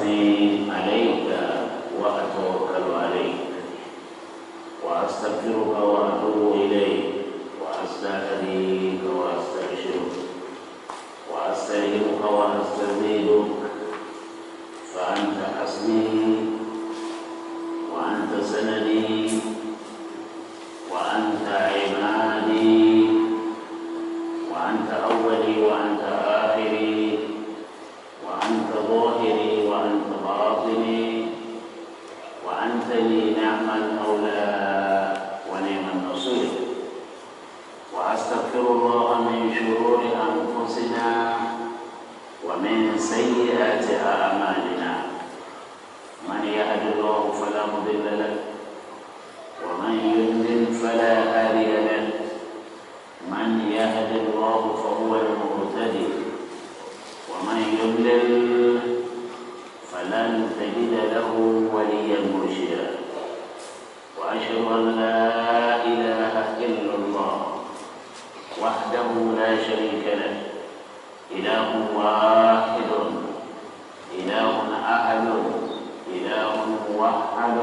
ربي عليك وأتوكل عليك وأستغفرك وأتوب إليك وأستهديك وأسترشدك وأستعينك وأستزيدك فأنت حسبي وأنت سندي وأنت عمادي وأنت أولي وأنت آخري وأنت ظاهري وأنت باطني وأنت لي نعم المولى ونعم النصير. وأستغفر الله من شرور أنفسنا ومن سيئات أعمالنا، من يهد الله فلا مضل له ومن يضلل فلا هادي له، من يهد الله فهو المهتدي ومن يضلل فلن تجد له وليا مرشدا. وأشهد أن لا إله إلا الله وحده لا شريك له، إله واحد، إله أحد، إله موحد،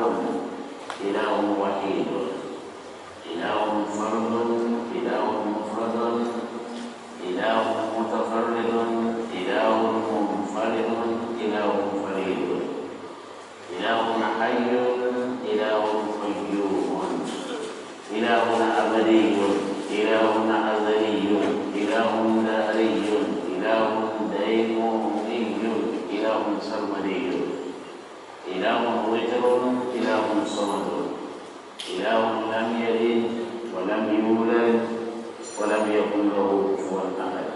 إله وحيد، إله فرد، إله مفرد، إله متفرد، إله منفرد، إله فريد، إله حي، إله قيوم، إله أبدي، إله أزلي، إله دهري، إله ديمومي، إله سرمدي، إله وتر، إله صمد، إله لم يلد ولم يولد ولم يكن له كفوا أحد.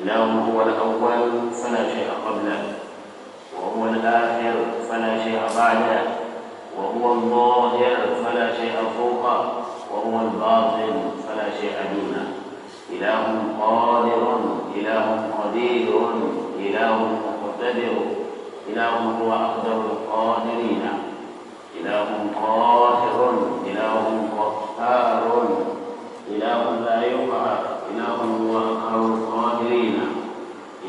إله هو الأول فلا شيء قبله، وهو الآخر فلا شيء بعده، وهو الظاهر فلا شيء فوقه، وهو الباطن فلا شيء دونه. إله قادر، إله قدير، إله مقتدر، إله هو أقدر القادرين، إله قاهر، إله قهار، إله لا يقهر، إله هو أقهر القادرين،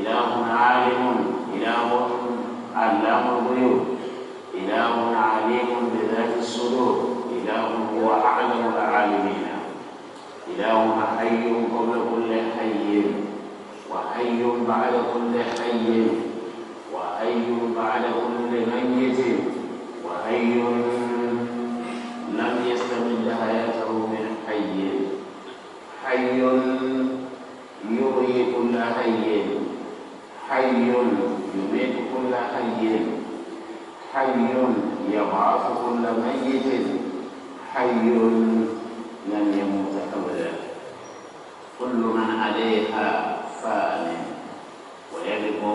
إله عالم، إله علام الغيوب، إله عليم بذات الصدور، إله هو أعلم العالمين، إله حي قبل كل حي، وحي بعد كل حي، وحي بعد كل ميت، وحي لم يستمد حياته من حي، حي يحيي كل حي، حي يميت كل حي، حي يبعث كل ميت، حي لم يموت أبدا. كل من عليها فان ويبقى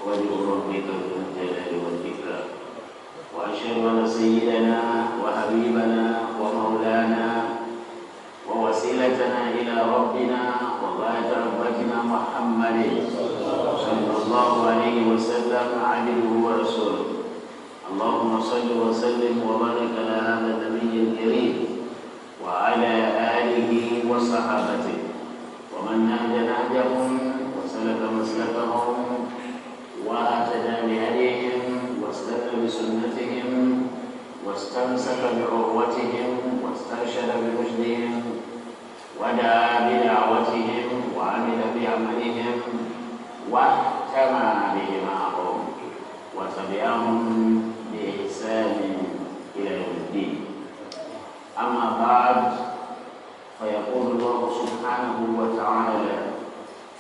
وجه ربك ذو الجلال والإكرام. وأشهد أن سيدنا وحبيبنا ومولانا ووسيلتنا إلى ربنا وغاية رغبتنا محمد صلى الله عليه وسلم عبده ورسوله. اللهم صل وسلم وبارك على هذا النبي الكريم وعلى آله وصحابته ومن نهج نهجهم وسلك مسلكهم واهتدى بهديهم واستنى بسنتهم واستمسك بعروتهم واسترشد برشدهم ودعا بدعوتهم وعمل بعملهم واحتمى بإمامهم وتبعهم بإحسان إلى يوم الدين. أما بعد، فيقول الله سبحانه وتعالى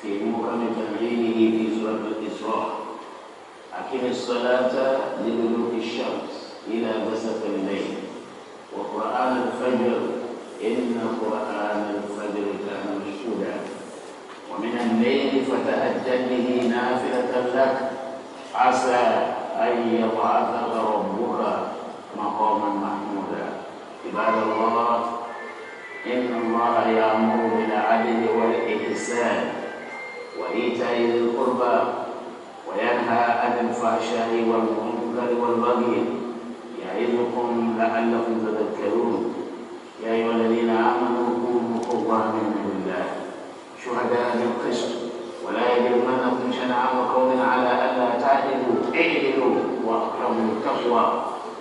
في محكم تنزيله في سورة الإسراء: أقم الصلاة لدلوك الشمس إلى غسق الليل وقرآن الفجر إن قرآن الفجر كان مشهودا ومن الليل فتهجد به نافلة لك عسى أن يبعثك ربك مقاما محمودا. عباد الله، إن الله يأمر بالعدل والإحسان وإيتاء ذي القربى وينهى عن الفحشاء والمنكر والبغي يعظكم لعلكم تذكرون. يا أيها الذين آمنوا كونوا قوامين لله شهداء بالقسط ولا يجرمنكم شنآن قوم على ألا تعدلوا اعدلوا وأقربوا التقوى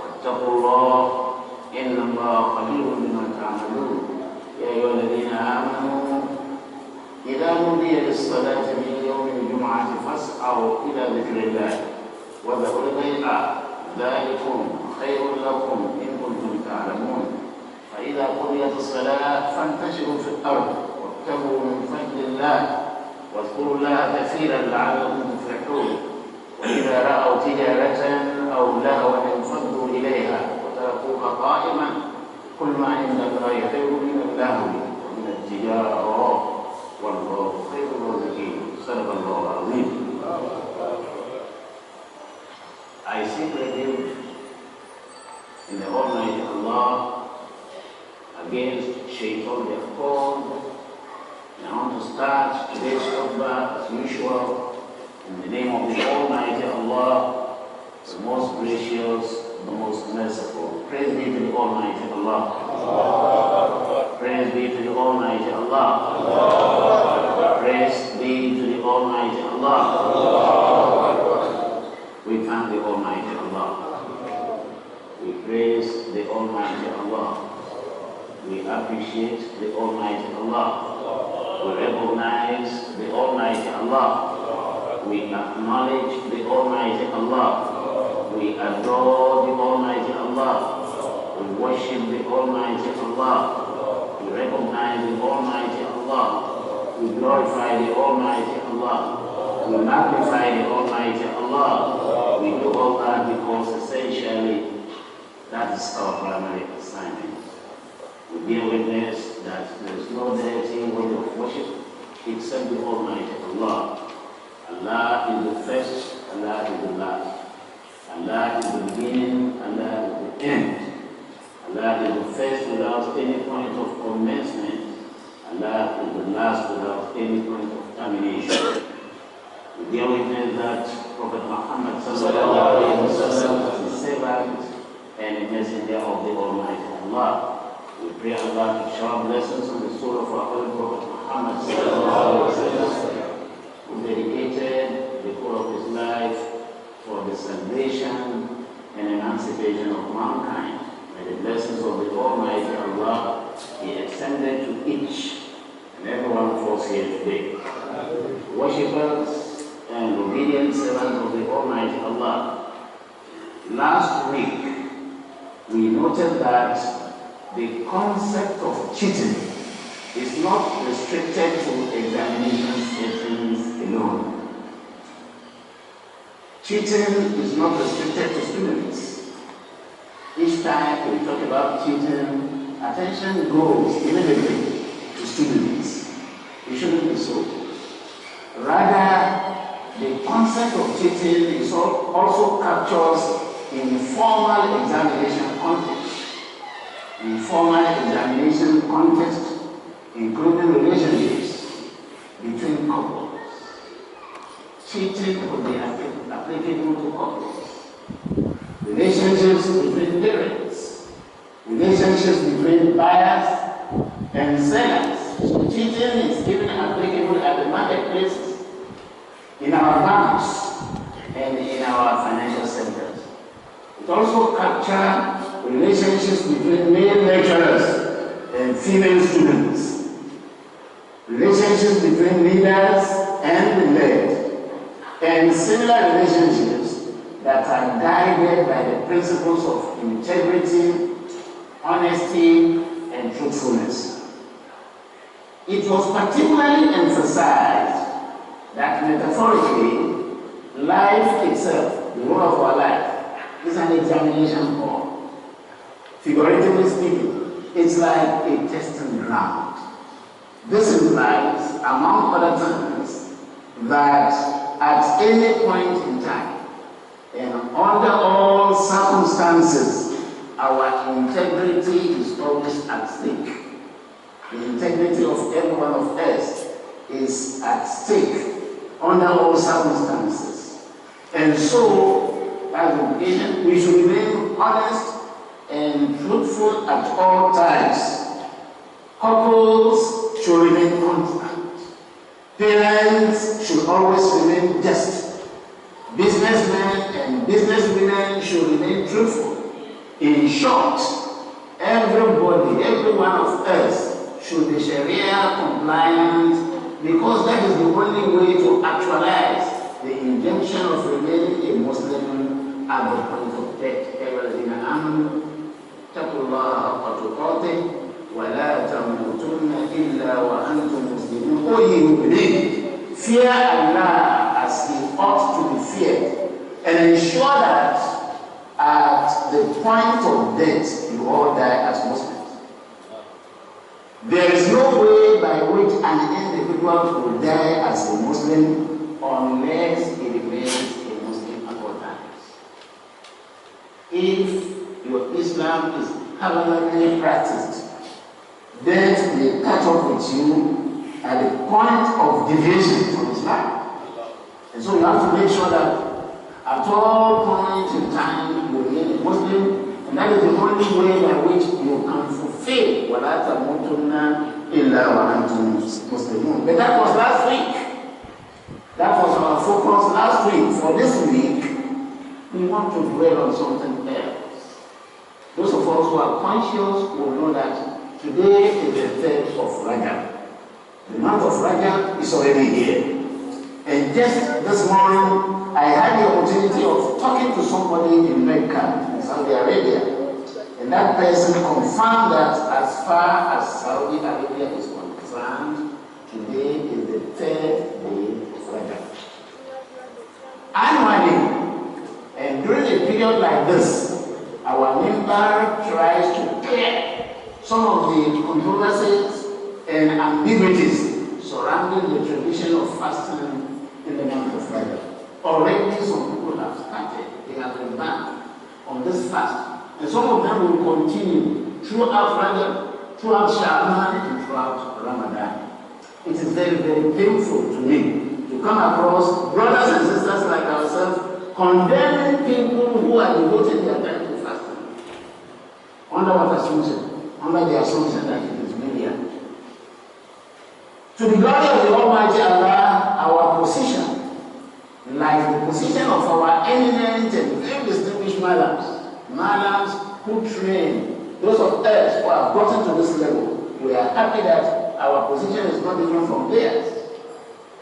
واتقوا الله إن الله خبير بما تعملون يا أيها الذين آمنوا إذا نودي للصلاة من يوم الجمعة فاسعوا إلى ذكر الله وذروا البيع ذلكم خير لكم إن كنتم تعلمون فإذا قضيت الصلاة فانتشروا في الأرض وابتغوا من فضل الله واذكروا الله كثيرا لعلكم تفلحون وإذا رأوا تجارة أو لهوا انفضوا إليها وتركوك قائما قل ما عند الله خير من اللهو ومن التجارة والله خير الرازقين صدق الله العظيم. I seek refuge in the Almighty Allah against Shaitan the Cold. And I want to start today's khutbah as usual in the name of the Almighty Allah, the most gracious, the most merciful. Praise be to the Almighty Allah. Praise be to the Almighty Allah. Praise be to the Almighty Allah. We thank the Almighty Allah. We praise the Almighty Allah. We appreciate the Almighty Allah. We recognize the Almighty Allah. We acknowledge the Almighty Allah. We adore the Almighty Allah. We worship the Almighty Allah. We recognize the Almighty Allah. We glorify the Almighty Allah. We magnify the Almighty Allah. We do all that because essentially that is our primary assignment. We bear witness that there is no deity worthy of worship except the Almighty Allah. Allah is the first, Allah is the last. Allah is the beginning, Allah is the end. Allah is the first without any point of commencement. Allah is the last without any point of termination. We bear witness that Prophet Muhammad sallallahu alayhi wa sallam is the servant and a messenger of the Almighty Allah. We pray Allah to shower blessings on the soul of our holy Prophet Muhammad sallallahu alayhi wa sallam, who dedicated the whole of his life for the salvation and emancipation of mankind. May the blessings of the Almighty Allah be extended to each and every one of us here today. Worshippers and obedient servants of the Almighty Allah. Last week, we noted that the concept of cheating is not restricted to examination settings alone. Cheating is not restricted to students. Each time we talk about cheating, attention goes immediately to students. It shouldn't be so. Rather, the concept of cheating is also captures in formal examination context. In formal examination context, including relationships between couples. Cheating could be applicable to couples. Relationships between parents. Relationships between buyers and sellers. So cheating is even applicable at the marketplaces, in our banks, and in our financial centers. It also captures relationships between male lecturers and female students, relationships between leaders and the led, and similar relationships that are guided by the principles of integrity, honesty, and truthfulness. It was particularly emphasized that metaphorically, life itself, the whole of our life, is an examination hall. Figuratively speaking, it's like a testing ground. This implies, among other things, that at any point in time, and under all circumstances, our integrity is always at stake. The integrity of every one of us is at stake under all circumstances. And so, as a beginning, we should remain honest and truthful at all times. Couples should remain constant. Parents should always remain just. Businessmen and and businesswomen should remain truthful. In short, everybody, every one of us should be Sharia compliant, because that is the only way to actualize the injunction of remaining a Muslim at the point of death. اتقوا الله حق تقاته ولا تموتن إلا وأنتم مسلمون. O ye who believe, fear Allah as He ought to be feared, and ensure that at the point of death you all die as Muslims. There is no way by which an individual will die as a Muslim unless he remains a Muslim at all times. If your Islam is permanently practiced, death may catch up with you at the point of deviation from Islam. And so you have to make sure that at all points in time you remain a Muslim, and that is the only way by which you can fulfill وَلَا تَمُوتُنَّ إِلَّا وَأَنْتُمْ مُسْلِمُونَ. But that was last week. That was our focus last week. For this week, we want to dwell on something else. Those of us who are conscious will know that today is the 3rd of Rajab. The month of Rajab is already here. And just this morning, I had the opportunity of talking to somebody in Mecca, in Saudi Arabia. And that person confirmed that as far as Saudi Arabia is concerned, today is the 3rd day of Rajab. Annually, and during a period like this, our member tries to clear some of the controversies and ambiguities surrounding the tradition of fasting in the month of Rajab. Already some people have started, they have embarked on this fast. And some of them will continue throughout Rajab, throughout Sha'ban, and throughout Ramadan. It is very, very painful to me to come across brothers and sisters like ourselves condemning people who are devoting their time to fasting. Under what assumption? Under the assumption that it is media. To the glory of the Almighty Allah, our position, like the position of our eminent and very distinguished Malams who train those of us who have gotten to this level, we are happy that our position is not different from theirs.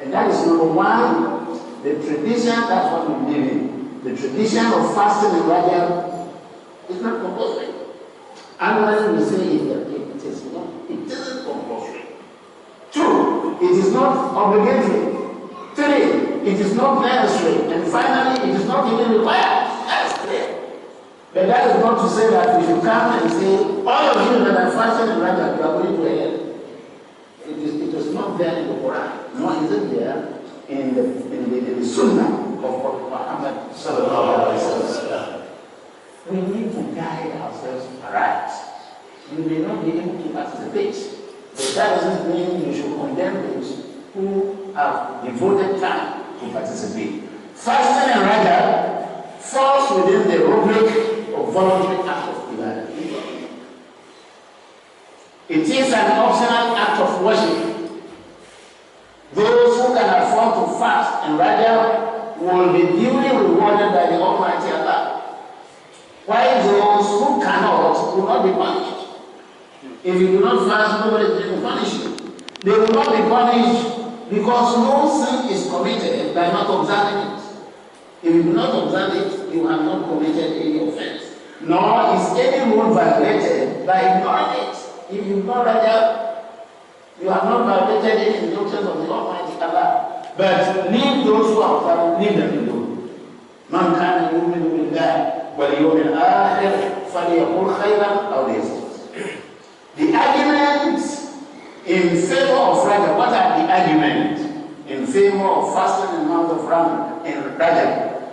And that is number one, the tradition, that's what we believe in. The tradition of fasting in Rajab is not compulsory. Annually we say it is not, it isn't compulsory. 2, it is not obligatory. 3, it is not necessary. And finally, it is not even required. That's clear. But that is not to say that we should come and say, all of you that are fasting in Rajab, you are going to hell. It is not there in the Quran. Nor is it there in the Sunnah of Muhammad sallallahu alaihi wasallam. We need to guide ourselves right. We may not be able to participate, but that doesn't mean you should condemn those who have devoted time to participate. Fasting in Rajab falls within the rubric of voluntary act of ibadah. It is an optional act of worship. Those who can afford to fast in Rajab will be duly rewarded by the Almighty Allah, while those who cannot will not be punished. If you do not fast, nobody will punish you. They will not be punished because no sin is committed by not observing it. If you do not observe it, you have not committed any offense. Nor is any rule violated by ignoring it. If you ignore Rajab, you have not violated any injunctions of the Almighty Allah. But leave those who are observing, leave them alone. Man kana yu'minu billahi wal yawmil akhir falyaqul khayran aw liyasmut. The arguments in favor of Rajab, what are the arguments in favor of fasting in the month of Rajab?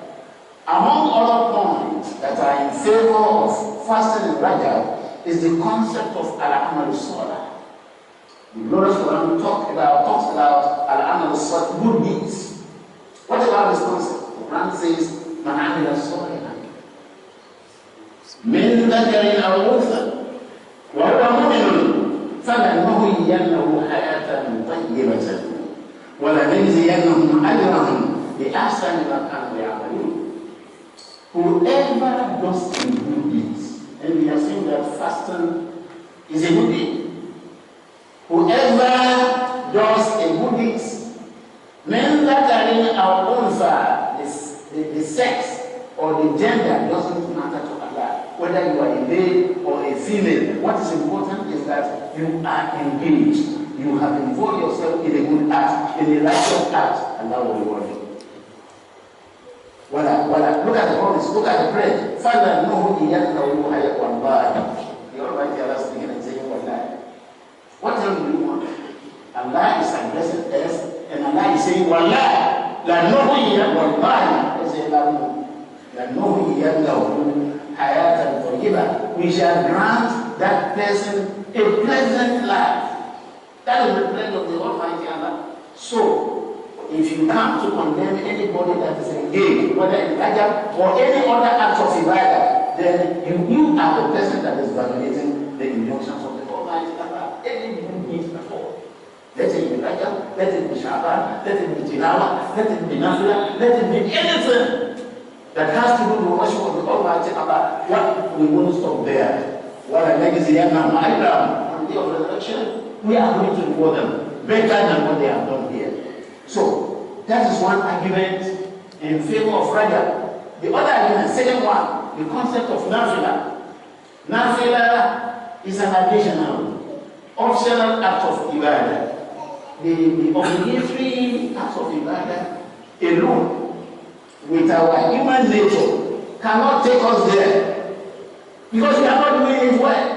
Among other points that are in favor of fasting in Rajab is the concept of al-amal as-salih. The glorious Quran talks about al-amal as-salih, good deeds. What about this concept? The Quran says, man amila salihan min dhakarin aw untha وهو مؤمن فلنحيينه حياة طيبة ولنجزينهم أجرهم بأحسن ما كانوا يعملون. Whoever does a good deed, and we have seen that fasting is a good deed. Whoever does a good deed, men that are in our own side, the sex or the gender doesn't matter to Allah. Whether you are a male or a female, what is important is that you are engaged. You have involved yourself in a good act, in a righteous act, and that will reward you. Look at the promise, look at the prayer. Father, no, the Almighty Allah speaking and saying, Wallah. What else do you want? Allah is addressing us, and Allah is saying, Wallah, la nuhiyya wallahi. We shall grant that person a pleasant life. That is the plan of the Almighty Allah. So, if you come to condemn anybody that is engaged, whether in Hajj or any other act of ibadah, then you are the person that is violating the injunctions of the Almighty Allah. Any good deed at all. Let it be Hajj, let it be Shaban, let it be Tilawa, let it be Nafila, let it be anything that has to do with the worship of the Almighty Allah. What we won't stop there. What a legacy on the day of resurrection, we are going to reward them better than what they have done here. So, that is one argument in favor of Rajab. The other argument, second one, the concept of Nafila. Nafila is an additional, optional act of ibadah. The obligatory act of ibadah alone, with our human nature, cannot take us there. Because we are not doing it well.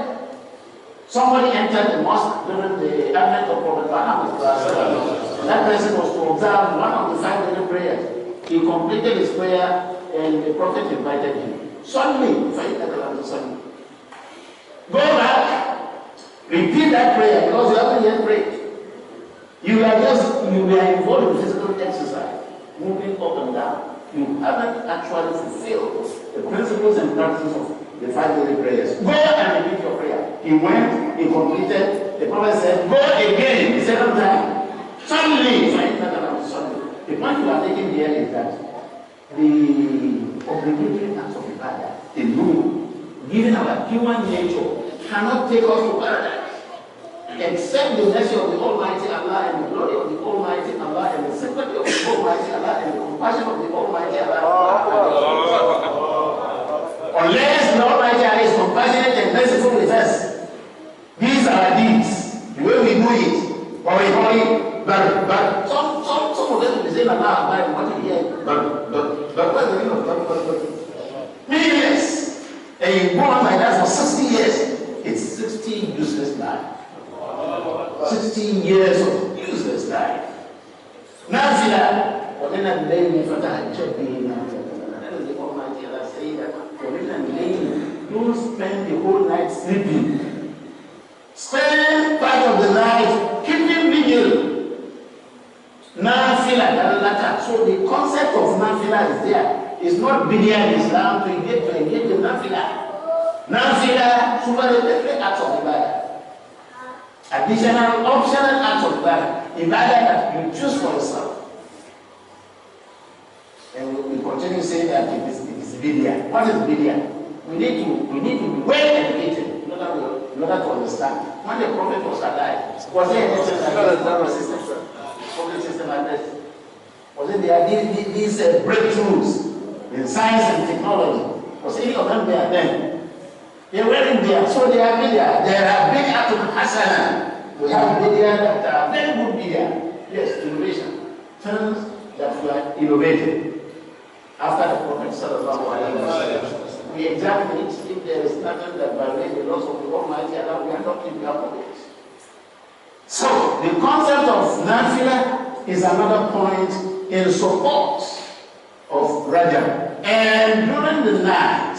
Somebody entered the mosque during the advent of Prophet Muhammad. That person was to observe one of the 5 daily prayers. He completed his prayer and the Prophet invited him. Suddenly, go back, repeat that prayer because you haven't yet prayed. You are involved in physical exercise, moving up and down. You haven't actually fulfilled the principles and practices of the 5 daily prayers. Go and repeat your prayer. He went, he completed. The Prophet said, go again the second time. Suddenly, the point you are taking here is that the obligatory acts of ibadah, the rule, given our human nature, cannot take us to paradise. Except the mercy of the Almighty Allah and the glory of the Almighty Allah and the sympathy of the Almighty Allah and the compassion of the Almighty Allah. Unless the Almighty Allah is compassionate and merciful with us, these are deeds, the way we do it, but some of them will say, Allah, what do you hear? But what's the meaning of but? Meaningless. And you go on like that for 60 years. It's 60 useless life. 16 years of useless life. Nafila, وَلِنَا اللَّيْلِ فَتَهَجَّدْ بِهِ نَافِلَةً. That is the Almighty Allah saying that وَلِنَا اللَّيْلِ, don't spend the whole night sleeping. Spend part of the night keeping vigil. Nafila, that latter. So the concept of nafila is there. It's not bid'ah in Islam to engage in nafila. Nafila, superlative acts of ibadah. Additional, optional acts of ibadah. Ibadah that you choose for yourself. And we continue saying that it is bid'ah. What is bid'ah? We need to be well educated in order to understand. When the Prophet was alive, was there anything public system like this? Was it there these breakthroughs in science and technology? Was any of them there then? They weren't there, so they are bid'ah. There are bid'ah to hasana. We have bid'ah that are very good bid'ah. Yes, innovation. Terms that were innovated after the Prophet sallallahu alaihi wasallam. We examine it. If there is nothing that violates the laws of the Almighty Allah, we are not keeping up with it. So, the concept of nafila is another point in support of Rajab. And during the night,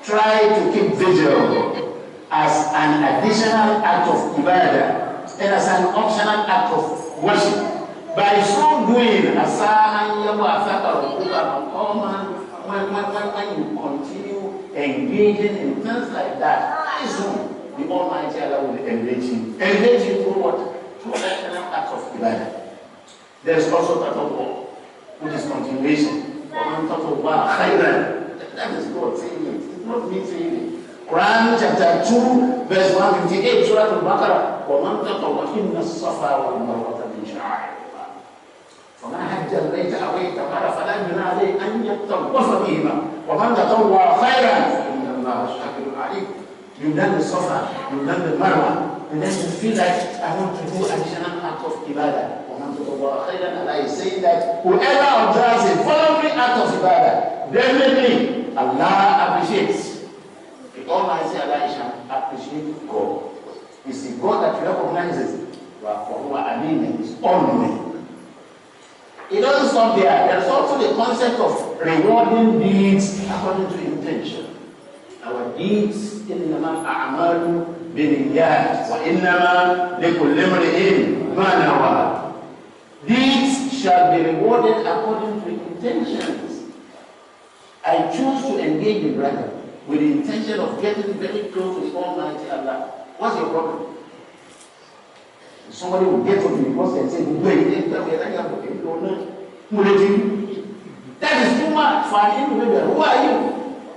try to keep vigil as an additional act of ibadah and as an optional act of worship. By so doing, when you continue engaging in things like that, soon the Almighty Allah will engage you. Engage you through what? Through optional acts of ibadah. There is also taqwa, which is continuation. That That is God saying it. It's not me saying it. Quran chapter 2, verse 158, Surah Al-Baqarah. وَمَنْ تَطَوَّعَ إِنَّ الصَّفَا وَالْمَرْوَةَ مِنْ شَعَائِرِ اللَّهِ فَمَنْ حَجَّ الْبَيْتَ أَوْ اعْتَمَرَ فَلَا جُنَاحَ عَلَيْهِ أَنْ يَطَّوَّفَ بِهِمَا وَمَنْ تَطَوَّعَ خَيْرًا فَإِنَّ اللَّهَ شَاكِرٌ عَلِيمٌ. You've done the Safa, you've done the Marwa, and then you feel like I want to do additional act of ibadah. Allah is saying that whoever observes a voluntary act of ibadah, definitely Allah appreciates. The Almighty Allah shall appreciate God. It's the God that recognizes is all-knowing. It doesn't stop there. There's also the concept of rewarding deeds according to intention. Our deeds إنما أعمال بالنيات وإنما لكل امرئ ما نوى. Deeds shall be rewarded according to intentions. I choose to engage in brother with the intention of getting very close to Almighty Allah. What's your problem? Somebody will get to me because they say, that is too much for an individual. Who are you?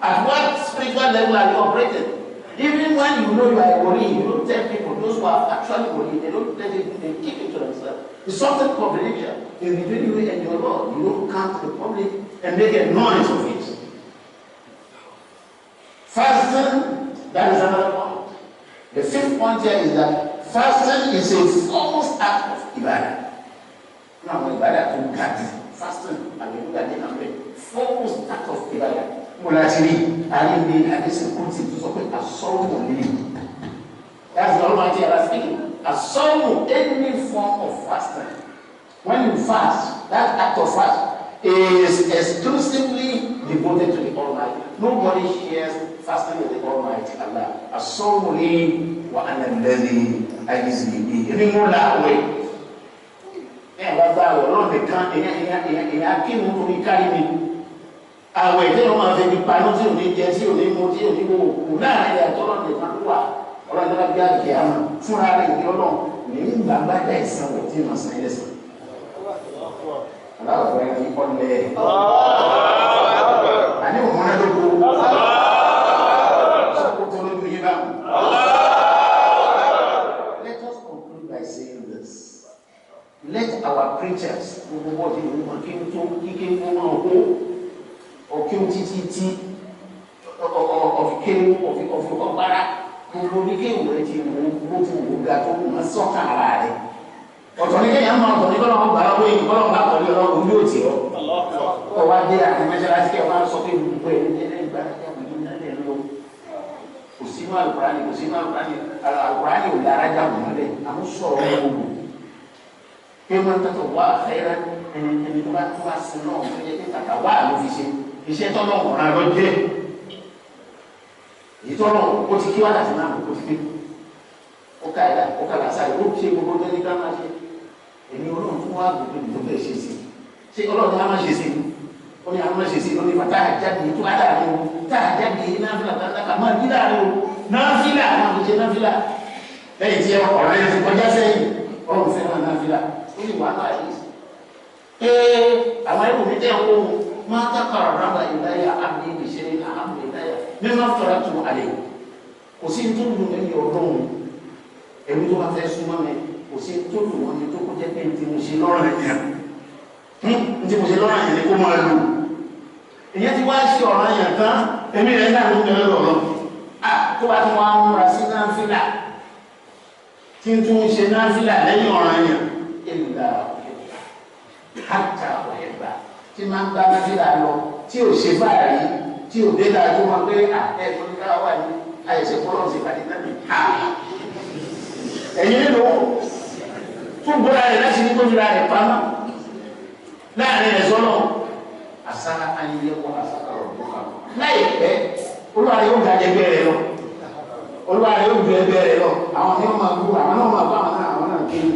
At what spiritual level are you operating? Even when you know you are a wali, you don't tell people, those who are actually wali, they don't tell you, they keep it to themselves. It's something confidential. In between you and your Lord, you don't come to the public and make a noise of it. Fasting, that is another point. The fifth point here is that fasting is a foremost act of ibadah. Now, ibadah to God, fasting, and you look at it, foremost act of ibadah. Mulatiri, Ali, and this is Kuti to something as soul living. That's the Almighty Allah speaking. As soul, any form of fasting. When you fast, that act of fast is exclusively devoted to the Almighty. Nobody shares fasting with the Almighty Allah. As soul living, wa analladhi ajizi. Remove that way. And that's why we're not the country in a king who carry me. Àwọn ìdílé wọn máa fi ní panú tí ò ní jẹ tí ò ní mú tí ò ní gbogbo kù láàrin àtọ́lọ́ nìkan ló wà ọlọ́dún bá bí àgbẹ̀ àmọ́ fúnra rẹ̀ ní ọlọ́run ní gbàgbá dá ìsanwó tí mà sàn ilé sàn. Aláwọ̀ rẹ̀ ní ọlẹ́ àní òun náà ló gbó sọ́kò tó lójú yín báwọn. Let us conclude by saying this. Let our preachers gbogbo bọ́ọ̀dì ìwọ̀n kí n tó kíké fún wọn kó. Ọ̀kí o títí ọ̀fìkéwò ọ̀gbára gbogbo oníkéwò rẹ̀ ti wò gbogbo ògbà tó wù wọ́n sọ́kà ara rẹ̀. Ọ̀tọ̀ ní kéèyàn máa ọ̀tọ̀ ní kọ́lọ́ wọn gbàrà wọ́n yìí kọ́lọ́ wọn bá kọ́lé ọlọ́run orí òtí ọ́. Ọ̀ wá dé àti mẹ́sàlásí kẹ́ wọ́n á sọ pé gbogbo ẹ̀ ní ẹ̀rẹ́ ìgbà láti àwọn ìlú náà lẹ̀ lọ. Kò sínú àlùkùránì àlùkùránì ò lára já wọn lẹ̀ àmúṣọ̀rọ̀ gbogbo. Pé wọ́n tọ́tọ̀ wá àfẹ́rẹ́ ẹni tó bá sin náà tó yẹ kí kàkà wá ló fi ṣe. Iṣẹ́ tọ́lọ̀ ọ̀ràn ló jẹ́ èyí tọ́lọ̀ ó ti kí wá láti máa kó ti gbé ó ká ẹ̀dá ó ká làásà ó ṣe gbogbo tó ní ká máa ṣe èmi ọlọ́run fún wa gbogbo ìlú bẹ́ẹ̀ ṣe sí ṣé ọlọ́run á máa ṣe sí ó ní àwọn ṣe sí ó ní bàtà àjáde tó adáàrin o tá àjáde náfìlà tàbí máa bí láàrin o náfìlà máa fi ṣe náfìlà lẹ́yìn tí ọ̀rọ̀ yẹn ti kọjá sẹ́yìn ọ̀run fẹ́ràn náfìlà ó ní wàhálà yìí àwọn ẹrù mi tẹ́ ń wó ما تقرب إلي عبدي بشيء أحب إلي مما افترضته عليه. Kò sí tó dùn mí ọlọ́run ẹ̀mí tó bá fẹ́ súnmọ́ mi kò sí tó dùn mọ́ mi tó kó jẹ́ pé ní ti mo ṣe lọ́rọ̀ yẹn ní ti mo ṣe lọ́rọ̀ yẹn ni kó máa lò ìyẹn ti wá ṣe ọ̀rọ̀ yẹn tán èmi rẹ̀ náà ló ń bẹ̀rẹ̀ lọ́rọ̀ tó bá tún wá ń múra sí náfìlà tí ń tún ṣe náfìlà lẹ́yìn ọ̀rọ̀ yẹn ìlà hàtà ọ̀yẹ̀gbà tí máa ń bá náfìlà lọ tí ò ṣe báyìí tí ò dé dáa tó máa pé ẹ̀ tó ní ká wà ní àìsè fọlọ́ ṣe pàdé náà ní ẹ̀yin nílò tún gbọ́dá rẹ̀ láti ní tó fi ra rẹ̀ pamọ́ láàrin rẹ̀ sọ́nà àsára ayẹyẹwọ́ àsára ọ̀dọ́fà láìpẹ́ olúwa rẹ̀ yóò ga ẹgbẹ́ rẹ̀ lọ olúwa rẹ̀ yóò ju ẹgbẹ́ rẹ̀ lọ àwọn tí wọ́n máa gbó àwọn náà máa bá àwọn náà kéwì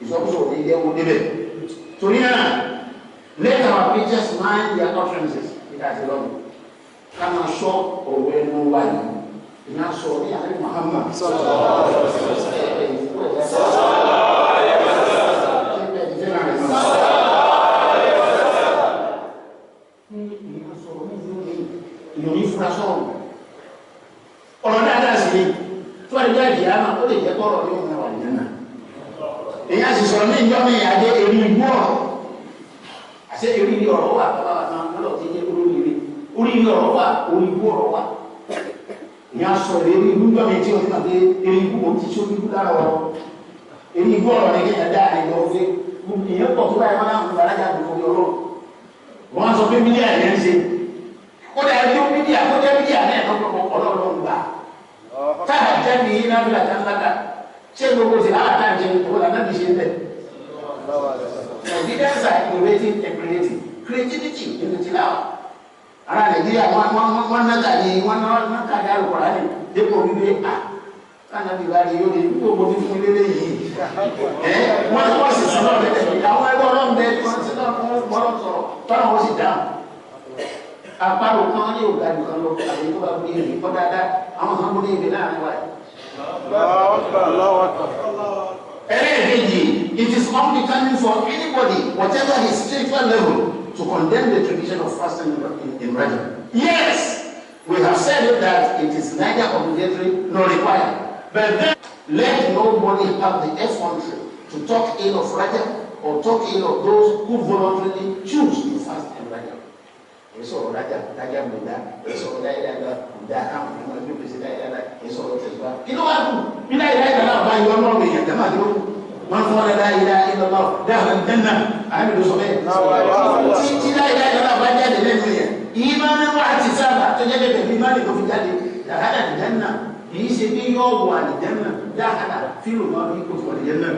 ìsọkúsọ ní ilé ẹwọ débẹ̀ torí náà let our preachers mind their utterances ìdájọ́ lọ́nà ká máa sọ ọ̀rọ̀ ẹnu wáyé ìná sọ ní àlẹ́ Muhammad èèyàn sọ̀rọ̀ ní ìlú ní ìròyìn fura sọ̀rọ̀ ọ̀rọ̀ dáadáa sí ni tó wà nígbà ìyá náà ó lè jẹ́ kọ́rọ̀ ní òun àwọn ìyá náà èèyàn sì sọ̀rọ̀ ní ìjọ́ mi àjẹ́ èrè ìgbó ọ̀rọ̀ àṣẹ èrè ìgbó ọ̀rọ̀ wà bàbá wa náà lọ́dọ̀ tí jẹ́ orí ìgbó ọ̀rọ̀ wà orí ìgbó ọ̀rọ̀ wà èèyàn sọ̀rọ̀ èrè ìgbó ìjọ́ mi tí o ti máa gbé èrè ìgbó mo ti ṣó ìgbó lára ọ̀rọ̀ èrè ìgbó ọ̀rọ̀ ní kéèyàn dá àìjọ òfin èèyàn pọ̀ tó báyìí wọn láwọn ìgbàlájà gbogbo ọ̀rọ̀ wọn sọ pé mídíà yẹn ń ṣe ó dà ẹjọ́ mídíà tó jẹ́ mídíà náà lọ́pọ̀ ọlọ́run gbà táà jẹ́ ní iná bí làtà ńláta ṣé gbogbo sì láwà táà ń ṣe ìwọ làtà bí ṣe ń bẹ̀. Evidence are innovating and creativity in the tilawa. Ará Nàìjíríà wọ́n náà ní wọ́n náà kàdé àlùkòrá ní dépò wípé à káàná bí wàá rí yóò rí gbogbo ní fún ilé yìí. Wọ́n sì sí náà lẹ́tẹ̀ẹ́ àwọn ẹgbẹ́ ọlọ́run bẹ́ẹ̀ tí wọ́n ti náà fún bọ́lọ̀ sọ̀rọ̀ tọ́nà wọ́n sì dáhùn. Àparò kan ní ògá nìkan lọ àyè tó bá gbé yìí kọ́ dáadáa àwọn kan gbé yìí láàrin wáyé. It is unbecoming for anybody, whatever his spiritual level, to condemn the tradition of fasting in Rajab. Yes, we have said it that it is neither obligatory nor required. But then, let nobody have the effrontery to talk ill of Rajab or talk ill of those who voluntarily choose to fast in Rajab. Eso Rajab muda, eso daerah muda kamu yang lebih bersih daerah, eso terus. Itu aku, bila daerah apa yang orang yang jamak itu. Man qala la ilaha illallah dakhala al-jannah amilu sabih ti la ilaha illallah ba jáde lẹ́nu yẹn imanan wa ihtisaban tó jẹ́ bẹ́ẹ̀ imani tó fi jáde dakhala al-jannah kìí ṣe bí yóò wọ al-jannah dakhala fílù máa bí kò fọ al-jannah.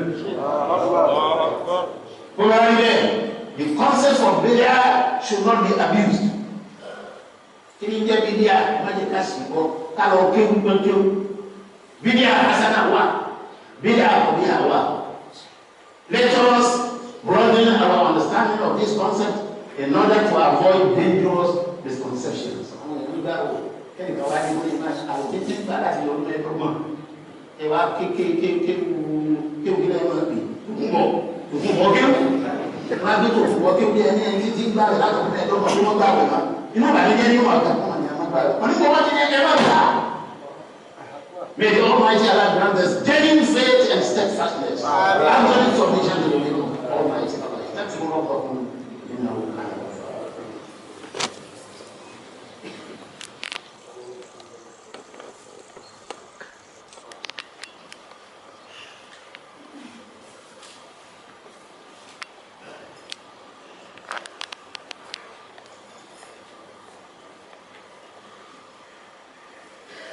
The concept of bid'ah should not be abused. Kí ni jẹ́ bid'ah má jẹ́ ká sì gbọ́ ká lọ kéwú gbọ́nkéwú bid'ah hasana wà bid'ah qabiha wà. Let us broaden our understanding of this concept in order to avoid dangerous misconceptions. May the Almighty Allah grant us genuine faith and steadfastness. Absolute submission to the will of Almighty Allah. That's the word of God in our life.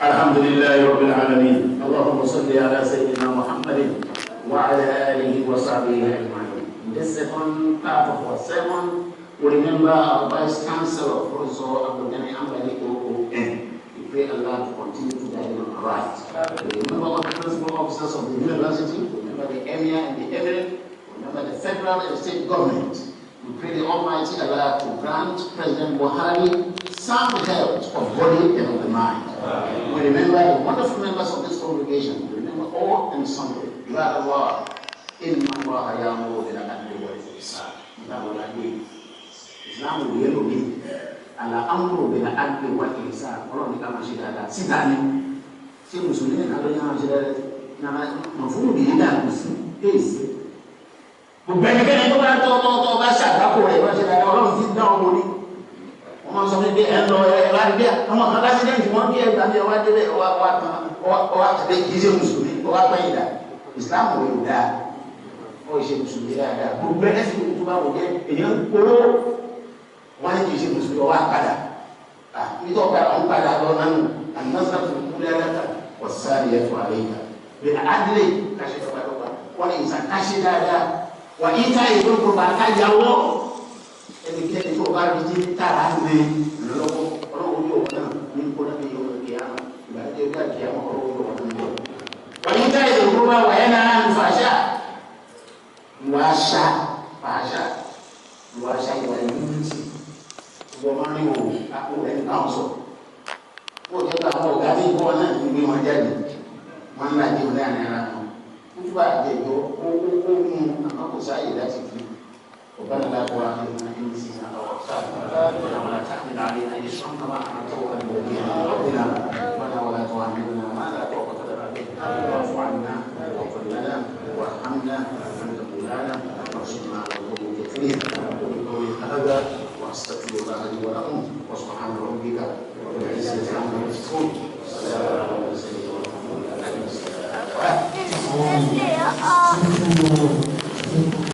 Alhamdulillah Rabbil Alamin. Allahumma salli ala Sayyidina Muhammadin wa ala alihi wa sahbihi ajma'in. In this second part of our sermon, we remember our Vice Chancellor, Professor Abdul Ghani Ambali OON. We pray Allah to continue to guide him right. We remember all the principal officers of the university, we remember the Emir and the Emirate, we remember the federal and state government. We pray the Almighty Allah to grant President Buhari sound health of body and of the mind. We remember the wonderful members of this congregation. We remember all and sundry. Ya Allah, inna Allah ya'muru bil 'adli wal ihsan. Islam will yellow me. Allah amru bil 'adli wal ihsan. Ọlọ́run ní ká máa ṣe dáadáa. Sí dání. Ṣé Mùsùlùmí nìkan ló ní àwọn ṣe dáadáa? Nàmá mọ̀fúnù bí yín dàgbù sí. Èsì. Gbogbo ẹnikẹ́ni tó bá tọ́ bá ṣàgbákò rẹ̀ wọ́n ṣe dáadáa. Ọlọ́run ti dá ọmọ ní. Wọ́n sọ pé ẹ lọ ẹ wá rí bí àwọn kan lásìdẹ́ǹtì wọ́n kí ẹgbàá ní ọwá débẹ̀ ọwá kàdé kìí ṣe mùsùlùmí ọwá pẹ́yìn dà ìsìláàmù rẹ̀ dáa wọ́n ṣe mùsùlùmí dáadáa gbogbo ẹlẹ́sìn tó bá wò jẹ́ èèyàn kóró wọ́n ní kìí ṣe mùsùlùmí ọwá padà nítorí ọ̀pá àwọn padà lọ nánú ànásà tó kú dáadáa ọ̀sáré ẹ̀fọ́ àlẹ́yìnká bẹ́ẹ̀ adílé káṣẹ́ tọ́pàtọ́pà wọ́n ní ìsàn káṣẹ́ dáadáa wà ìta ìgbókòó bá káyàwó ẹnikẹ́ni tó bá rí jí tààrà ní lọ́wọ́ ọlọ́wọ́ yóò wọ́n náà ní kóná ní yóò kí á ìgbà tí ó gbàgbé àwọn ọlọ́wọ́ yóò wọ́n náà. wọ́n yí táyé ìlú bá wà yẹn náà ń fàṣà ìwà àṣà fàṣà ìwà àṣà ìwà ìmúlùtì ìwọ máa ń wò àpò rẹ̀ náà sọ. wọ́n jẹ́ pé àwọn ọ̀gá tí ìbọn náà ń gbé wọn jáde wọ́n ń lajú ní àná ara wọn. wọ́n tún bá àjẹjọ́ ó mú àmọ́ kò sáyè láti fi ربنا لا تؤاخذنا إن نسينا أو أخطأنا ربنا ولا تحمل علينا إصرا كما حملته به على ربنا ربنا ولا تحملنا ما لا طاقة لنا به واعف عنا واغفر لنا وارحمنا أنت مولانا وانصرنا على القوم الكافرين وبقول هذا واستغفر الله لي ولكم وسبحان ربك رب العزة عما يصفون.